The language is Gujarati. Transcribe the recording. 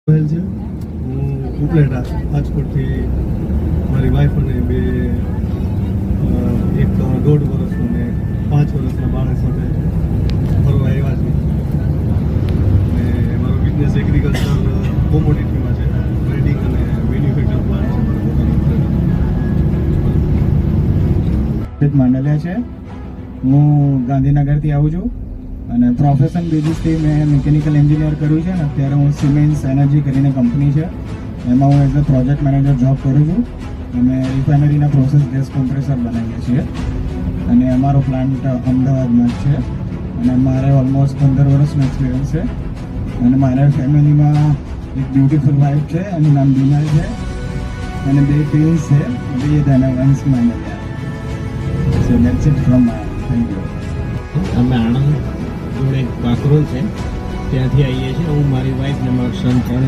છે. હું ઉપલેટા રાજકોટથી મારી વાઈફ અને એક 1.5 વર્ષનું ને 5 વર્ષના બાળક સાથે ફરવા આવ્યા છે. અને મારો બિઝનેસ એગ્રીકલ્ચર કોમોડિટીમાં છે, ટ્રેડિંગ અને મેન્યુફેક્ચર પ્લાન્ટ છે મારો પોતાનો. માંડલિયા છે. હું ગાંધીનગરથી આવું છું અને પ્રોફેશન બેઝિસથી મેં મિકેનિકલ એન્જિનિયર કર્યું છે ને અત્યારે હું સિમેન્સ એનર્જી કરીને કંપની છે એમાં હું as a project manager job કરું છું. અમે રિફાઇનરીના પ્રોસેસ ગેસ કોમ્પ્રેસર બનાવીએ છીએ અને અમારો પ્લાન્ટ અમદાવાદમાં જ છે અને મારે ઓલમોસ્ટ 15 વર્ષનો એક્સપિરિયન્સ છે અને મારા ફેમિલીમાં એક બ્યુટીફુલ વાઇફ છે, એનું નામ બીના છે અને 2 ટ્વિન્સ છે, વેદ અને વંશ માંડલિયા. સો that's it from my thank you. અમે આણંદ જોડે વાકરોલ છે ત્યાંથી આવીએ છીએ. હું મારી વાઈફ ને મારો સન 3